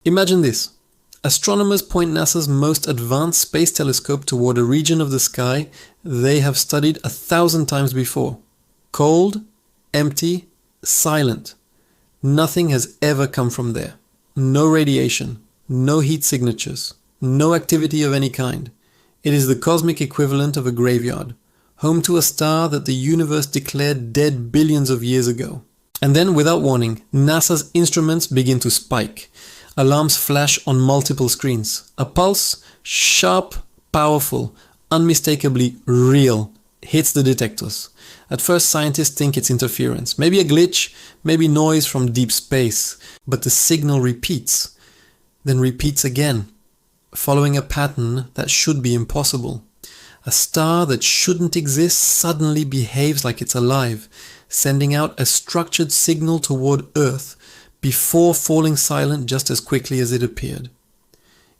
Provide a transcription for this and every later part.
Imagine this. Astronomers point NASA's most advanced space telescope toward a region of the sky they have studied 1,000 times before. Cold, empty, silent. Nothing has ever come from there. No radiation, no heat signatures, no activity of any kind. It is the cosmic equivalent of a graveyard, home to a star that the universe declared dead billions of years ago. And then, without warning, NASA's instruments begin to spike. Alarms flash on multiple screens. A pulse, sharp, powerful, unmistakably real, hits the detectors. At first, scientists think it's interference, maybe a glitch, maybe noise from deep space. But the signal repeats, then repeats again, following a pattern that should be impossible. A star that shouldn't exist suddenly behaves like it's alive, sending out a structured signal toward Earth before falling silent just as quickly as it appeared.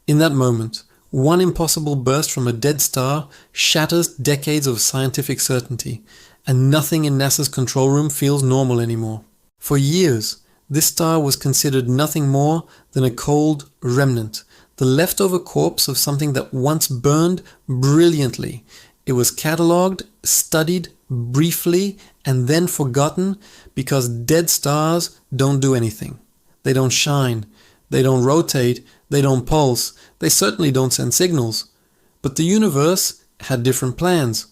In that moment, one impossible burst from a dead star shatters decades of scientific certainty, and nothing in NASA's control room feels normal anymore. For years, this star was considered nothing more than a cold remnant, the leftover corpse of something that once burned brilliantly. It was catalogued, studied briefly, and then forgotten because dead stars don't do anything. They don't shine, they don't rotate, they don't pulse, they certainly don't send signals. But the universe had different plans.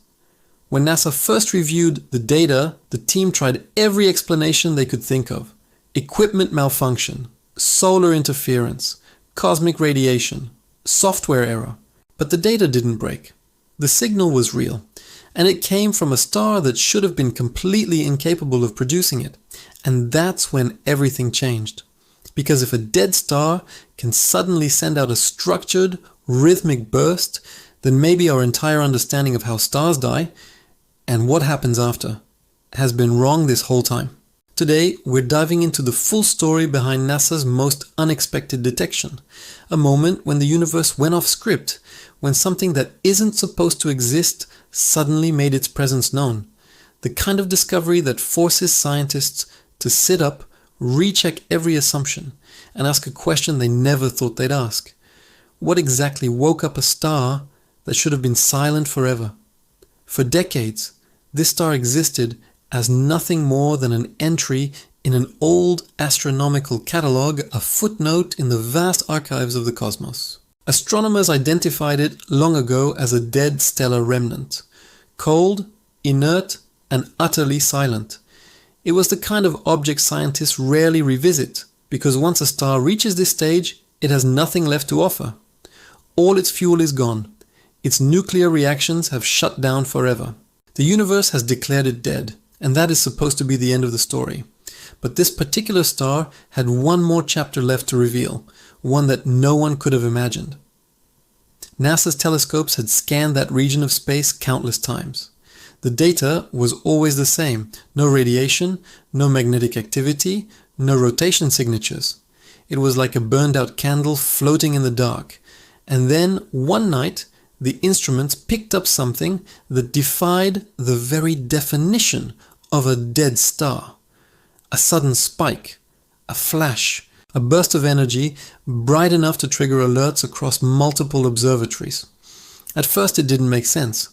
When NASA first reviewed the data, the team tried every explanation they could think of. Equipment malfunction, solar interference, cosmic radiation, software error. But the data didn't break. The signal was real, and it came from a star that should have been completely incapable of producing it. And that's when everything changed. Because if a dead star can suddenly send out a structured, rhythmic burst, then maybe our entire understanding of how stars die, and what happens after, has been wrong this whole time. Today, we're diving into the full story behind NASA's most unexpected detection. A moment when the universe went off script, when something that isn't supposed to exist suddenly made its presence known. The kind of discovery that forces scientists to sit up, recheck every assumption, and ask a question they never thought they'd ask. What exactly woke up a star that should have been silent forever? For decades, this star existed as nothing more than an entry in an old astronomical catalogue, a footnote in the vast archives of the cosmos. Astronomers identified it long ago as a dead stellar remnant, cold, inert, and utterly silent. It was the kind of object scientists rarely revisit, because once a star reaches this stage, it has nothing left to offer. All its fuel is gone. Its nuclear reactions have shut down forever. The universe has declared it dead, and that is supposed to be the end of the story. But this particular star had one more chapter left to reveal, one that no one could have imagined. NASA's telescopes had scanned that region of space countless times. The data was always the same: no radiation, no magnetic activity, no rotation signatures. It was like a burned-out candle floating in the dark. And then, one night, the instruments picked up something that defied the very definition of a dead star. A sudden spike, a flash, a burst of energy bright enough to trigger alerts across multiple observatories. At first it didn't make sense.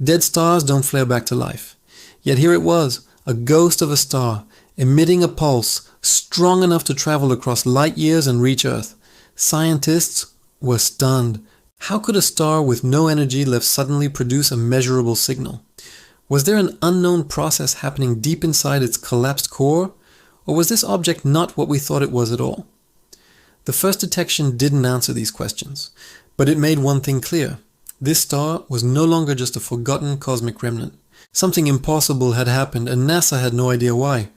Dead stars don't flare back to life. Yet here it was, a ghost of a star, emitting a pulse strong enough to travel across light years and reach Earth. Scientists were stunned. How could a star with no energy left suddenly produce a measurable signal? Was there an unknown process happening deep inside its collapsed core? Or was this object not what we thought it was at all? The first detection didn't answer these questions, but it made one thing clear. This star was no longer just a forgotten cosmic remnant. Something impossible had happened, and NASA had no idea why.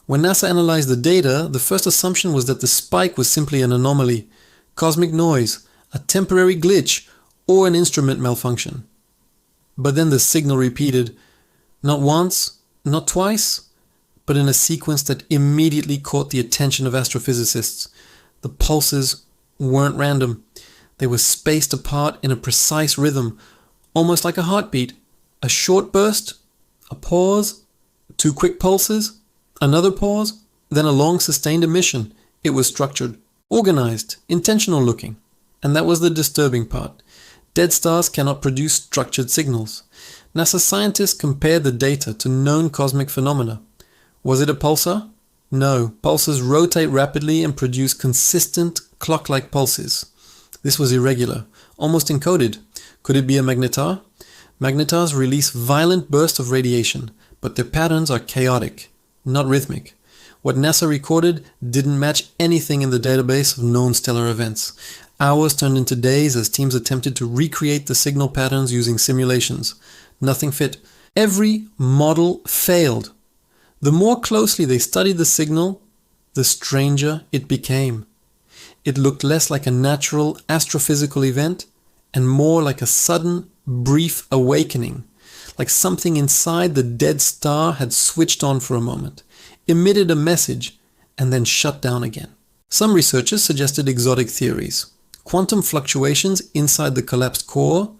When NASA analyzed the data, the first assumption was that the spike was simply an anomaly, cosmic noise, a temporary glitch, or an instrument malfunction. But then the signal repeated, not once, not twice, but in a sequence that immediately caught the attention of astrophysicists. The pulses weren't random. They were spaced apart in a precise rhythm, almost like a heartbeat. A short burst, a pause, 2 quick pulses, another pause, then a long sustained emission. It was structured. Organized, intentional looking. And that was the disturbing part. Dead stars cannot produce structured signals. NASA scientists compared the data to known cosmic phenomena. Was it a pulsar? No, pulsars rotate rapidly and produce consistent clock-like pulses. This was irregular, almost encoded. Could it be a magnetar? Magnetars release violent bursts of radiation, but their patterns are chaotic, not rhythmic. What NASA recorded didn't match anything in the database of known stellar events. Hours turned into days as teams attempted to recreate the signal patterns using simulations. Nothing fit. Every model failed. The more closely they studied the signal, the stranger it became. It looked less like a natural astrophysical event and more like a sudden, brief awakening, like something inside the dead star had switched on for a moment, emitted a message, and then shut down again. Some researchers suggested exotic theories: quantum fluctuations inside the collapsed core,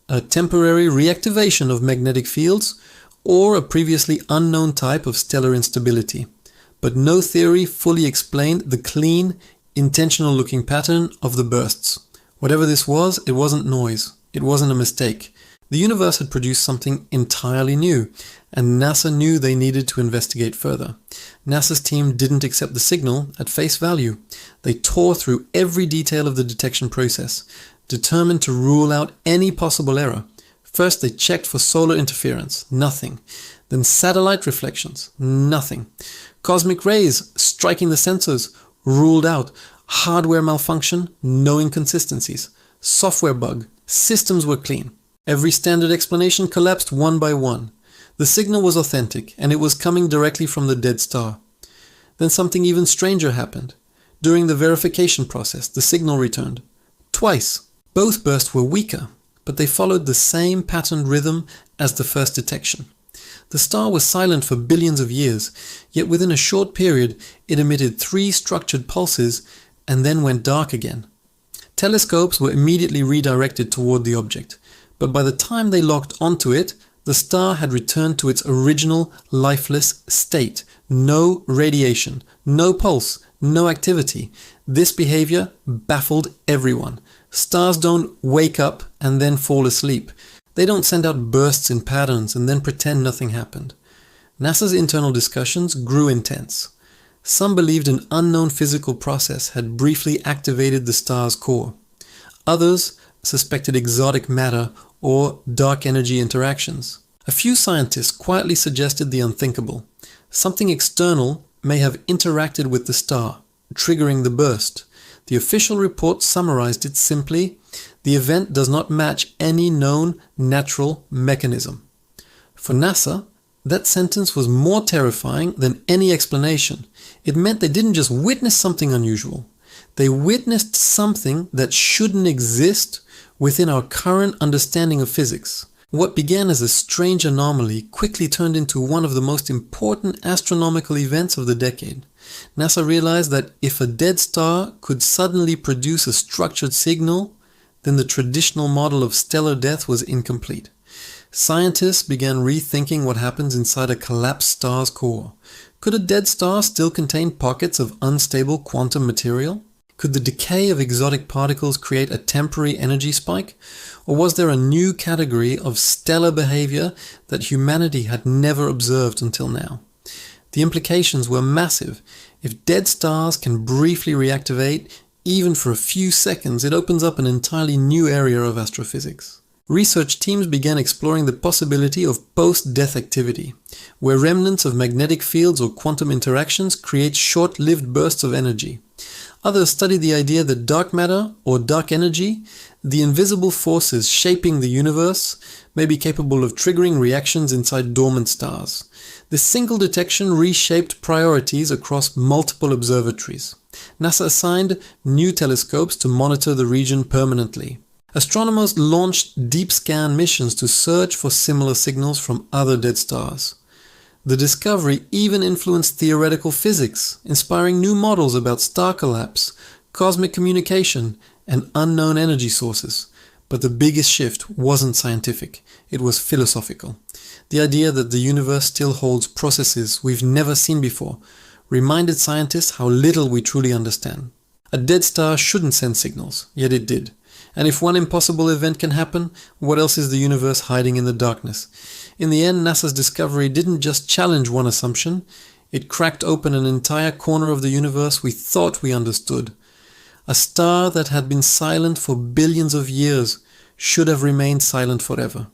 a temporary reactivation of magnetic fields, or a previously unknown type of stellar instability. But no theory fully explained the clean, intentional-looking pattern of the bursts. Whatever this was, it wasn't noise. It wasn't a mistake. The universe had produced something entirely new, and NASA knew they needed to investigate further. NASA's team didn't accept the signal at face value. They tore through every detail of the detection process, determined to rule out any possible error. First, they checked for solar interference. Nothing. Then satellite reflections. Nothing. Cosmic rays striking the sensors. Ruled out. Hardware malfunction. No inconsistencies. Software bug. Systems were clean. Every standard explanation collapsed one by one. The signal was authentic, and it was coming directly from the dead star. Then something even stranger happened. During the verification process, the signal returned. Twice. Both bursts were weaker, but they followed the same patterned rhythm as the first detection. The star was silent for billions of years, yet within a short period it emitted 3 structured pulses and then went dark again. Telescopes were immediately redirected toward the object, but by the time they locked onto it, the star had returned to its original lifeless state. No radiation, no pulse, no activity. This behavior baffled everyone. Stars don't wake up and then fall asleep. They don't send out bursts in patterns and then pretend nothing happened. NASA's internal discussions grew intense. Some believed an unknown physical process had briefly activated the star's core. Others suspected exotic matter or dark energy interactions. A few scientists quietly suggested the unthinkable. Something external may have interacted with the star, triggering the burst. The official report summarized it simply: the event does not match any known natural mechanism. For NASA, that sentence was more terrifying than any explanation. It meant they didn't just witness something unusual. They witnessed something that shouldn't exist within our current understanding of physics. What began as a strange anomaly quickly turned into one of the most important astronomical events of the decade. NASA realized that if a dead star could suddenly produce a structured signal, then the traditional model of stellar death was incomplete. Scientists began rethinking what happens inside a collapsed star's core. Could a dead star still contain pockets of unstable quantum material? Could the decay of exotic particles create a temporary energy spike? Or was there a new category of stellar behavior that humanity had never observed until now? The implications were massive. If dead stars can briefly reactivate, even for a few seconds, it opens up an entirely new area of astrophysics. Research teams began exploring the possibility of post-death activity, where remnants of magnetic fields or quantum interactions create short-lived bursts of energy. Others studied the idea that dark matter or dark energy, the invisible forces shaping the universe, may be capable of triggering reactions inside dormant stars. This single detection reshaped priorities across multiple observatories. NASA assigned new telescopes to monitor the region permanently. Astronomers launched deep scan missions to search for similar signals from other dead stars. The discovery even influenced theoretical physics, inspiring new models about star collapse, cosmic communication, and unknown energy sources. But the biggest shift wasn't scientific, it was philosophical. The idea that the universe still holds processes we've never seen before reminded scientists how little we truly understand. A dead star shouldn't send signals, yet it did. And if one impossible event can happen, what else is the universe hiding in the darkness? In the end, NASA's discovery didn't just challenge one assumption, it cracked open an entire corner of the universe we thought we understood. A star that had been silent for billions of years should have remained silent forever.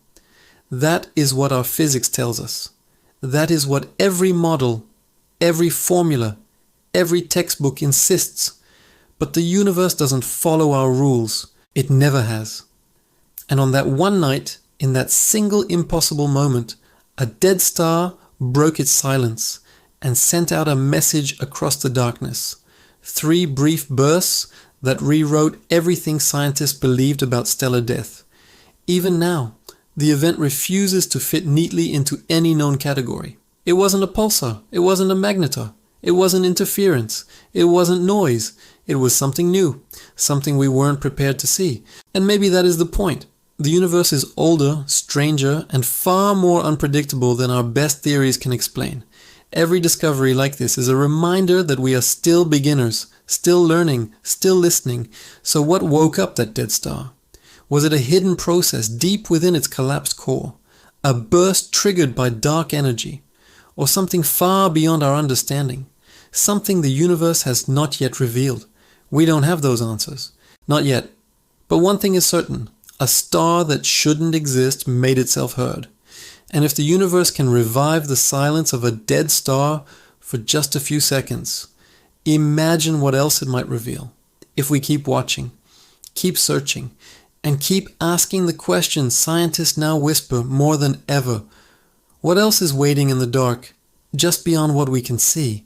That is what our physics tells us. That is what every model, every formula, every textbook insists. But the universe doesn't follow our rules. It never has. And on that one night, in that single impossible moment, a dead star broke its silence and sent out a message across the darkness. 3 brief bursts that rewrote everything scientists believed about stellar death. Even now, the event refuses to fit neatly into any known category. It wasn't a pulsar, it wasn't a magnetar, it wasn't interference, it wasn't noise, it was something new, something we weren't prepared to see. And maybe that is the point. The universe is older, stranger, and far more unpredictable than our best theories can explain. Every discovery like this is a reminder that we are still beginners, still learning, still listening. So what woke up that dead star? Was it a hidden process deep within its collapsed core? A burst triggered by dark energy? Or something far beyond our understanding? Something the universe has not yet revealed? We don't have those answers. Not yet. But one thing is certain. A star that shouldn't exist made itself heard. And if the universe can revive the silence of a dead star for just a few seconds, imagine what else it might reveal. If we keep watching, keep searching, and keep asking the questions scientists now whisper more than ever. What else is waiting in the dark, just beyond what we can see?